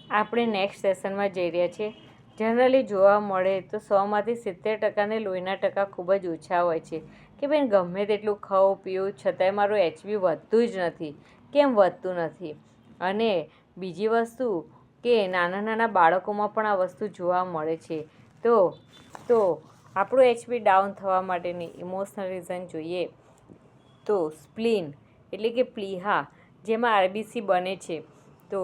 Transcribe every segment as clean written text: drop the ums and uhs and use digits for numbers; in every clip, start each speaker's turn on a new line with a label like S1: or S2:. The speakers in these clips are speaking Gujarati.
S1: આપણે નેક્સ્ટ સેશનમાં જઈ રહ્યા છીએ. જનરલી જોવા મળે તો 100માંથી 70% લોહીના ટકા ખૂબ જ ઓછા હોય છે કે બેન ગમે તેટલું ખાવું પીવું છતાંય મારું એચબી વધતું જ નથી. કેમ વધતું નથી? અને બીજી વસ્તુ કે નાના નાના બાળકોમાં પણ આ વસ્તુ જોવા મળે છે. તો આપણું એચબી ડાઉન થવા માટેની ઇમોશનલ રીઝન જોઈએ તો સ્પ્લીન એટલે કે પ્લીહા જેમાં આરબીસી બને છે. તો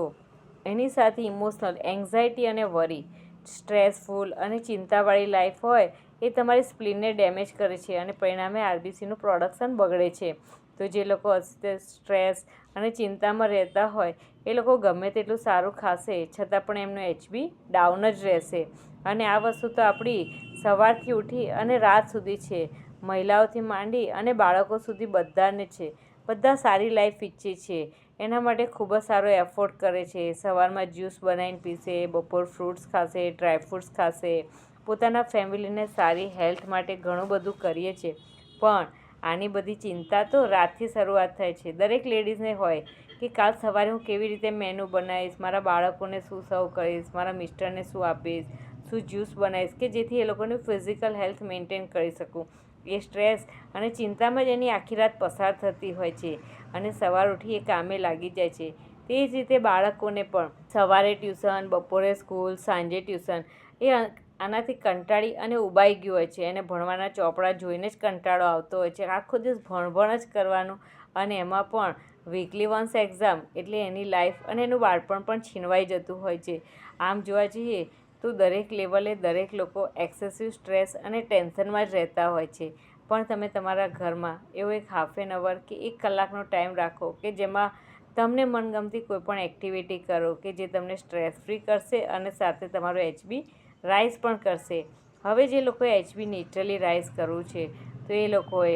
S1: એની સાથે ઇમોશનલ એન્ઝાયટી અને વરી, સ્ટ્રેસફુલ અને ચિંતાવાળી લાઈફ હોય એ તમારી સ્પ્લીનને ડેમેજ કરે છે અને પરિણામે આરબીસીનું પ્રોડક્શન બગડે છે. તો જે લોકો સ્ટ્રેસ અને ચિંતામાં રહેતા હોય એ લોકો ગમે તેટલું સારું ખાશે છતાં પણ એમનું એચબી ડાઉન જ રહેશે. અને આ વસ્તુ તો આપણી સવારથી ઉઠી અને રાત સુધી છે. મહિલાઓથી માંડી અને બાળકો સુધી બધાને છે. બધા સારી લાઈફ ઈચ્છે છે. એના માટે ખૂબ જ સારો એફોર્ટ કરે છે. સવારમાં જ્યુસ બનાવીને પીશે, બપોર ફ્રૂટ્સ ખાશે, ડ્રાયફ્રૂટ્સ ખાશે, પોતાના ફેમિલીને સારી હેલ્થ માટે ઘણું બધું કરીએ છીએ. પણ આની બધી ચિંતા તો રાતથી શરૂઆત થાય છે. દરેક લેડીઝને હોય કે કાલ સવારે હું કેવી રીતે મેનુ બનાવીશ, મારા બાળકોને શું સર્વ કરીશ, મારા મિસ્ટરને શું આપીશ, શું જ્યુસ બનાવીશ કે જેથી એ લોકોની ફિઝિકલ હેલ્થ મેન્ટેન કરી શકું. એ સ્ટ્રેસ અને ચિંતામાં જ એની આખી રાત પસાર થતી હોય છે અને સવાર ઉઠી એ કામે લાગી જાય છે. તે જ રીતે બાળકોને પણ સવારે ટ્યુશન, બપોરે સ્કૂલ, સાંજે ટ્યુશન એ આનાથી કંટાળી અને ઉબાઈ ગયું હોય છે. એને ભણવાના ચોપડા જોઈને જ કંટાળો આવતો હોય છે. આખો દિવસ ભણ જ કરવાનું અને એમાં પણ વીકલી વન્સ એક્ઝામ એટલે એની લાઈફ અને એનું બાળપણ પણ છીનવાઈ જતું હોય છે. આમ જોવા જઈએ તો દરેક લેવલે દરેક લોકો એક્સેસિવ સ્ટ્રેસ અને ટેન્શનમાં જ રહેતા હોય છે. પણ તમે તમારા ઘરમાં એવો એક હાફ એન અવર કે 1 કલાકનો ટાઈમ રાખો કે જેમાં તમને મનગમતી કોઈપણ એક્ટિવિટી કરો કે જે તમને સ્ટ્રેસ ફ્રી કરશે અને સાથે તમારો એચબી રાઇઝ પણ કરશે. હવે જે લોકોએ એચબી નેચરલી રાઇઝ કરવું છે તો એ લોકોએ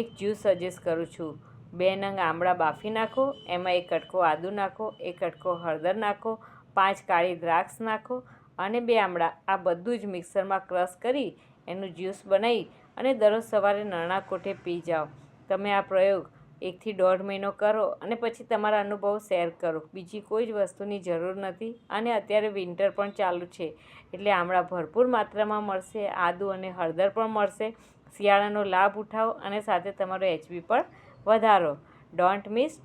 S1: એક જ્યુસ સજેસ્ટ કરું છું. 2 નંગ આમળા બાફી નાખો, એમાં 1 કટકો આદું નાખો, 1 કટકો હળદર નાખો, 5 કાળી દ્રાક્ષ નાખો અને 2 આમળા. આ બધું જ મિક્સરમાં ક્રશ કરી એનું જ્યુસ બનાવી અને દરરોજ સવારે નરણા કોઠે પી જાઓ. તમે આ પ્રયોગ 1 થી 1.5 મહિનો કરો અને પછી તમારા અનુભવ શેર કરો. બીજી કોઈ જ વસ્તુની જરૂર નથી. અને અત્યારે વિન્ટર પણ ચાલુ છે એટલે આમળા ભરપૂર માત્રામાં મળશે, આદું અને હળદર પણ મળશે. શિયાળાનો લાભ ઉઠાવો અને સાથે તમારો એચબી પણ વધારો. Don't miss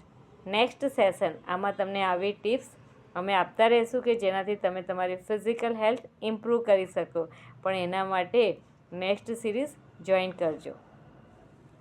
S1: next session. આમાં તમને આવી ટિપ્સ અમે આપતા રહીશું કે જેનાથી તમે તમારી ફિઝિકલ હેલ્થ ઇમ્પ્રૂવ કરી શકો. પણ એના માટે નેક્સ્ટ સિરીઝ જોઈન કરજો.